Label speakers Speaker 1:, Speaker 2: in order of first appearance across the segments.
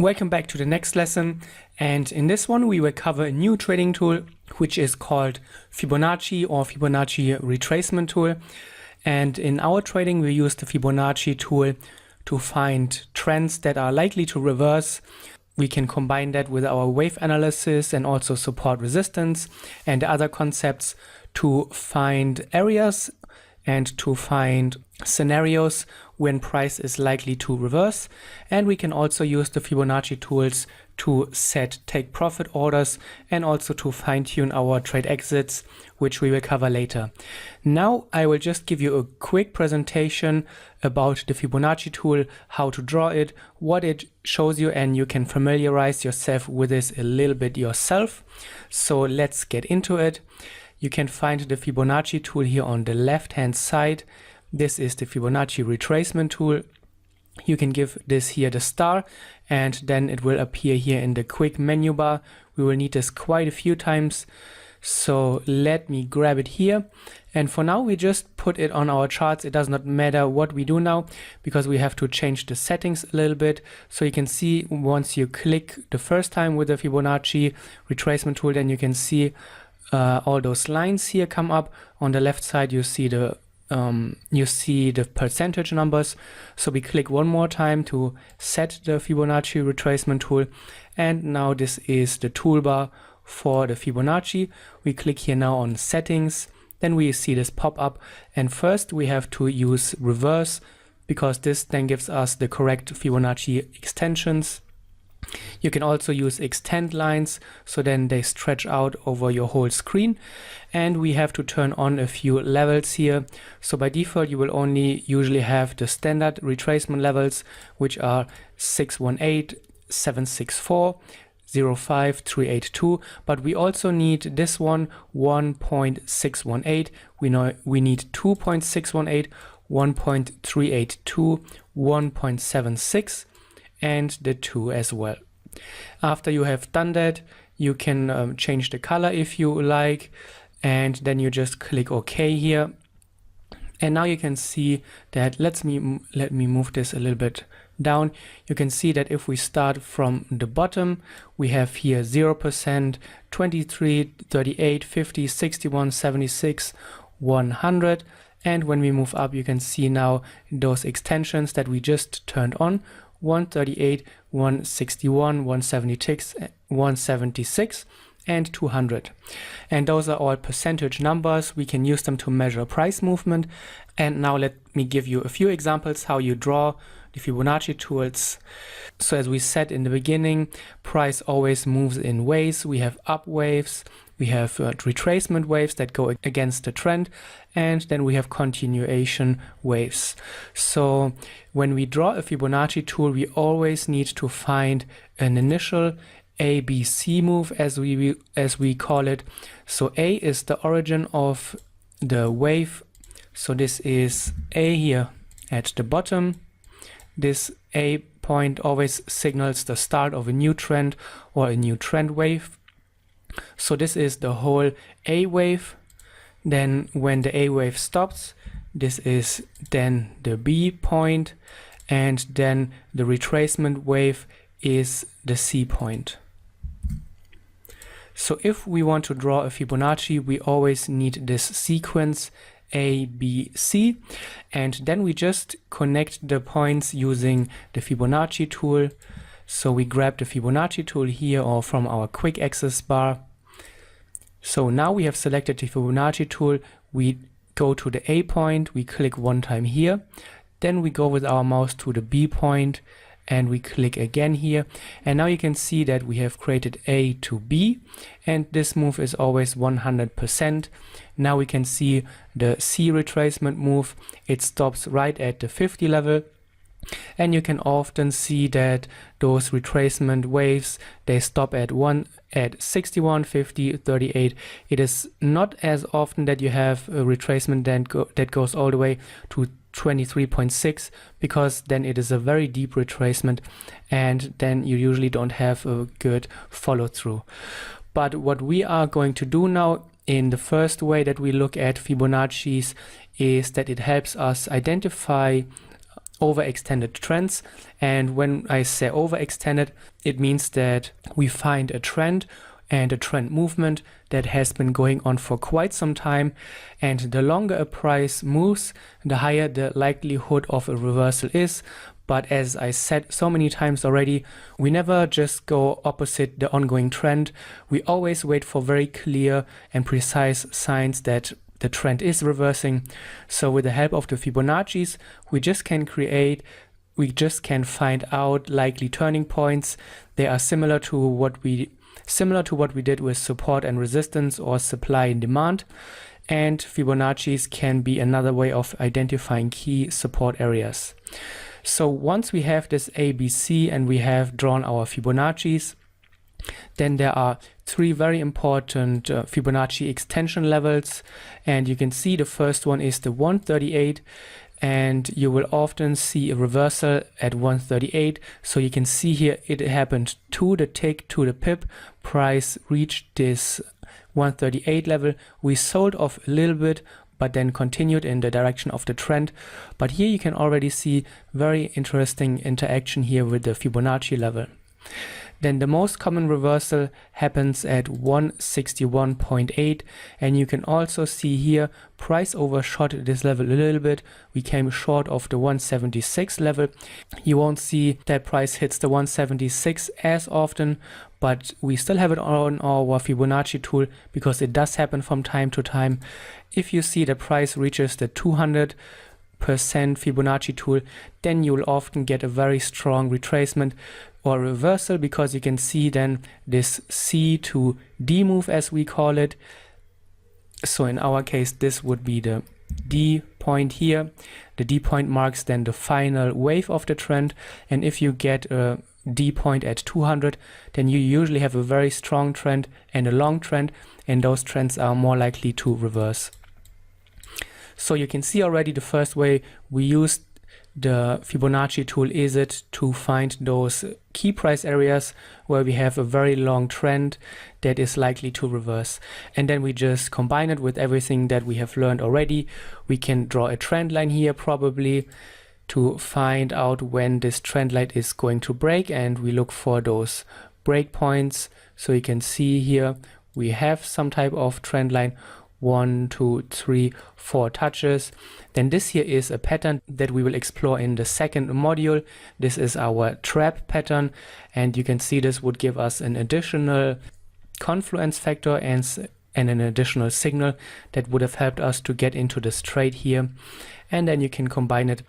Speaker 1: Welcome back to the next lesson, and in this one we will cover a new trading tool which is called Fibonacci or Fibonacci retracement tool. And in our trading we use the Fibonacci tool to find trends that are likely to reverse. We can combine that with our wave analysis and also support resistance and other concepts to find areas and to find scenarios when price is likely to reverse. And we can also use the Fibonacci tools to set take profit orders and also to fine-tune our trade exits, which we will cover later. Now I will just give you a quick presentation about the Fibonacci tool, how to draw it, what it shows you, and you can familiarize yourself with this a little bit yourself. So let's get into it. You can find the Fibonacci tool here on the left hand side. This is the Fibonacci retracement tool. You can give this here the star and then it will appear here in the quick menu bar. We will need this quite a few times. So let me grab it here. And for now we just put it on our charts. It does not matter what we do now because we have to change the settings a little bit. So you can see once you click the first time with the Fibonacci retracement tool, then you can see all those lines here come up. On the left side you see the percentage numbers. So we click one more time to set the Fibonacci retracement tool, and now this is the toolbar for the Fibonacci. We click here now on settings, then we see this pop up, and first we have to use reverse because this then gives us the correct Fibonacci extensions. You can also use extend lines, so then they stretch out over your whole screen. And we have to turn on a few levels here. So by default you will only usually have the standard retracement levels, which are 618, 764, 05382, but we also need this one, 1.618. We know we need 2.618, 1.382, 1.76, and the 2 as well. After you have done that, you can change the color if you like, and then you just click OK here. And now you can see that, let me move this a little bit down. You can see that if we start from the bottom, we have here 0%, 23, 38, 50, 61, 76, 100. And when we move up, you can see now those extensions that we just turned on, 138, 161, 176, and 200. And those are all percentage numbers. We can use them to measure price movement. And now let me give you a few examples how you draw the Fibonacci tools. So as we said in the beginning, price always moves in waves. We have up waves, we have retracement waves that go against the trend, and then we have continuation waves. So when we draw a Fibonacci tool, we always need to find an initial ABC move, as we call it. So A is the origin of the wave. So this is A here at the bottom. This A point always signals the start of a new trend or a new trend wave. So this is the whole A wave. Then when the A wave stops, this is then the B point, and then the retracement wave is the C point. So if we want to draw a Fibonacci, we always need this sequence A, B, C, and then we just connect the points using the Fibonacci tool. So we grab the Fibonacci tool here or from our quick access bar. So now we have selected the Fibonacci tool. We go to the A point, we click one time here, then we go with our mouse to the B point and we click again here, and now you can see that we have created A to B, and this move is always 100%. Now we can see the C retracement move. It stops right at the 50 level, and you can often see that those retracement waves, they stop at 61, 50, 38. It is not as often that you have a retracement that goes all the way to 23.6, because then it is a very deep retracement and then you usually don't have a good follow through. But what we are going to do now in the first way that we look at Fibonacci's is that it helps us identify overextended trends. And when I say overextended, it means that we find a trend and a trend movement that has been going on for quite some time, and the longer a price moves, the higher the likelihood of a reversal is. But as I said so many times already, we never just go opposite the ongoing trend. We always wait for very clear and precise signs that the trend is reversing. So with the help of the Fibonaccis, we just can find out likely turning points. They are similar to what we did with support and resistance, or supply and demand. And Fibonacci's can be another way of identifying key support areas. So once we have this ABC and we have drawn our Fibonacci's, then there are three very important Fibonacci extension levels. And you can see the first one is the 138. And you will often see a reversal at 138. So you can see here it happened to the tick, to the pip. Price reached this 138 level. We sold off a little bit, but then continued in the direction of the trend. But here you can already see very interesting interaction here with the Fibonacci level. Then the most common reversal happens at 161.8, and you can also see here price overshot this level a little bit. We came short of the 176 level. You won't see that price hits the 176 as often, but we still have it on our Fibonacci tool because it does happen from time to time. If you see the price reaches the 200% Fibonacci tool, then you will often get a very strong retracement or reversal, because you can see then this C to D move, as we call it. So in our case, this would be the D point here. The D point marks then the final wave of the trend. And if you get a D point at 200, then you usually have a very strong trend and a long trend, and those trends are more likely to reverse. So you can see already the first way we use the Fibonacci tool is it to find those key price areas where we have a very long trend that is likely to reverse. And then we just combine it with everything that we have learned already. We can draw a trend line here probably to find out when this trend line is going to break, and we look for those break points. So you can see here we have some type of trend line, 1, 2, 3, 4 touches. Then this here is a pattern that we will explore in the second module. This is our trap pattern, and you can see this would give us an additional confluence factor and an additional signal that would have helped us to get into this trade here. And then you can combine it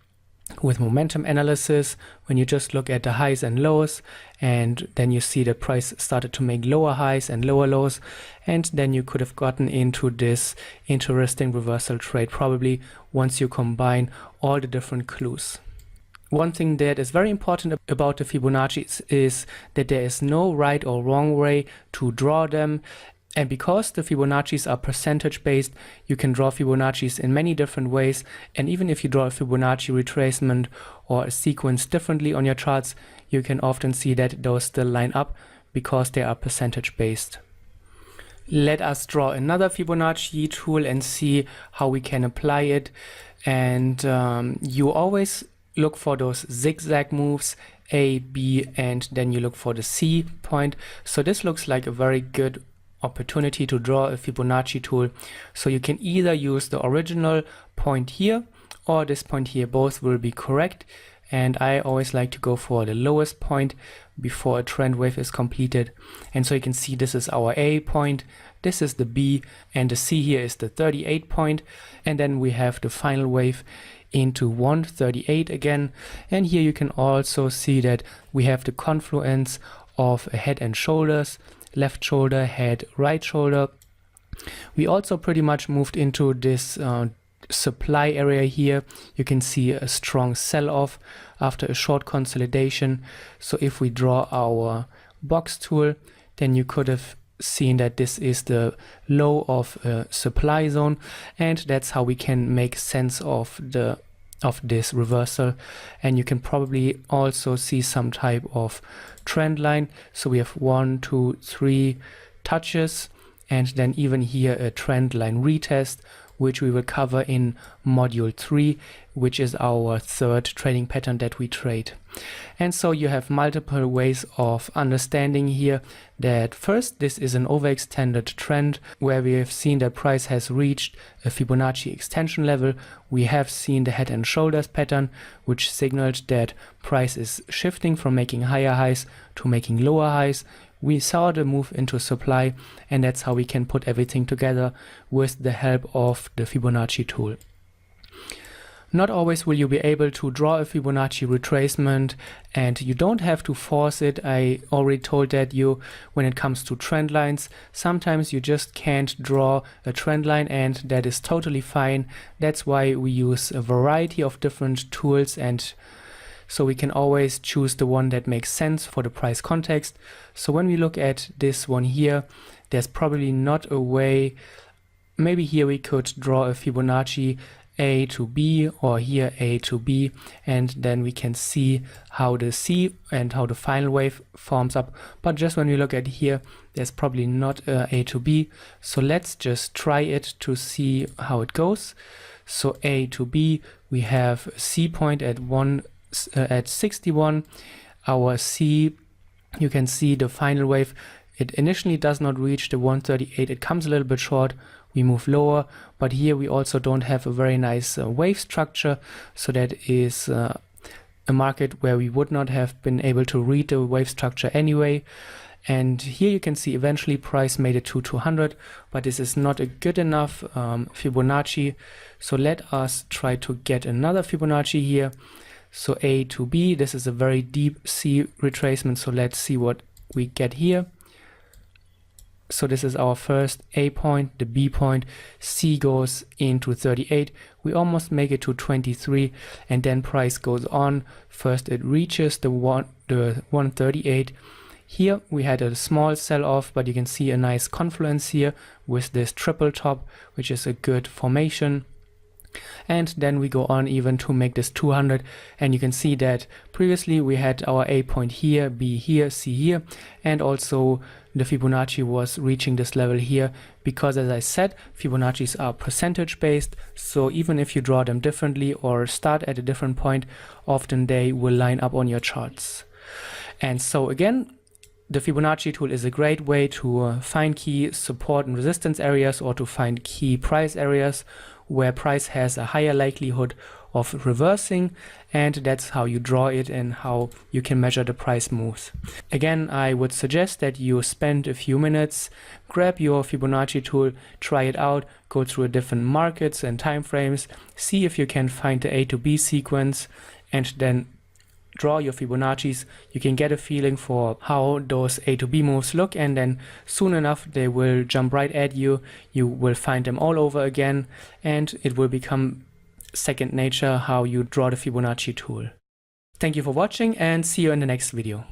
Speaker 1: with momentum analysis when you just look at the highs and lows, and then you see the price started to make lower highs and lower lows, and then you could have gotten into this interesting reversal trade probably once you combine all the different clues. One thing that is very important about the Fibonacci is that there is no right or wrong way to draw them. And because the Fibonaccis are percentage based, you can draw Fibonaccis in many different ways. And even if you draw a Fibonacci retracement or a sequence differently on your charts, you can often see that those still line up because they are percentage based. Let us draw another Fibonacci tool and see how we can apply it. And you always look for those zigzag moves, A, B, and then you look for the C point. So this looks like a very good opportunity to draw a Fibonacci tool. So you can either use the original point here or this point here. Both will be correct, and I always like to go for the lowest point before a trend wave is completed. And so you can see this is our A point, this is the B, and the C here is the 38 point, and then we have the final wave into 138 again. And here you can also see that we have the confluence of a head and shoulders, left shoulder, head, right shoulder. We also pretty much moved into this supply area here. You can see a strong sell-off after a short consolidation. So if we draw our box tool, then you could have seen that this is the low of a supply zone, and that's how we can make sense of this reversal. And you can probably also see some type of trend line. So we have 1, 2, 3 touches, and then even here a trend line retest which we will cover in module 3, which is our third trading pattern that we trade. And so you have multiple ways of understanding here that first, this is an overextended trend where we have seen that price has reached a Fibonacci extension level. We have seen the head and shoulders pattern, which signaled that price is shifting from making higher highs to making lower highs. We saw the move into supply, and that's how we can put everything together with the help of the Fibonacci tool. Not always will you be able to draw a Fibonacci retracement, and you don't have to force it. I already told that you when it comes to trend lines. Sometimes you just can't draw a trend line, and that is totally fine. That's why we use a variety of different tools, and so we can always choose the one that makes sense for the price context. So when we look at this one here, there's probably not a way. Maybe here we could draw a Fibonacci A to B, or here A to B, and then we can see how the C and how the final wave forms up. But just when we look at here, there's probably not A to B. So let's just try it to see how it goes. So A to B, we have a C point at 61. Our C, you can see the final wave, it initially does not reach the 138. It comes a little bit short. We move lower, but here we also don't have a very nice wave structure, so that is a market where we would not have been able to read the wave structure anyway. And here you can see eventually price made it to 200, but this is not a good enough Fibonacci. So let us try to get another Fibonacci here. So A to B, this is a very deep C retracement, so let's see what we get here. So this is our first A point, the B point, C goes into 38, we almost make it to 23, and then price goes on. First it reaches the 138. Here we had a small sell-off, but you can see a nice confluence here with this triple top, which is a good formation. And then we go on even to make this 200, and you can see that previously we had our A point here, B here, C here, and also the Fibonacci was reaching this level here, because as I said, Fibonaccis are percentage based, so even if you draw them differently or start at a different point, often they will line up on your charts. And so again, the Fibonacci tool is a great way to find key support and resistance areas, or to find key price areas where price has a higher likelihood of reversing, and that's how you draw it and how you can measure the price moves. Again, I would suggest that you spend a few minutes, grab your Fibonacci tool, try it out, go through different markets and time frames, see if you can find the A to B sequence, and then draw your Fibonaccis. You can get a feeling for how those A to B moves look, and then soon enough they will jump right at you. You will find them all over again, and it will become second nature how you draw the Fibonacci tool. Thank you for watching, and see you in the next video.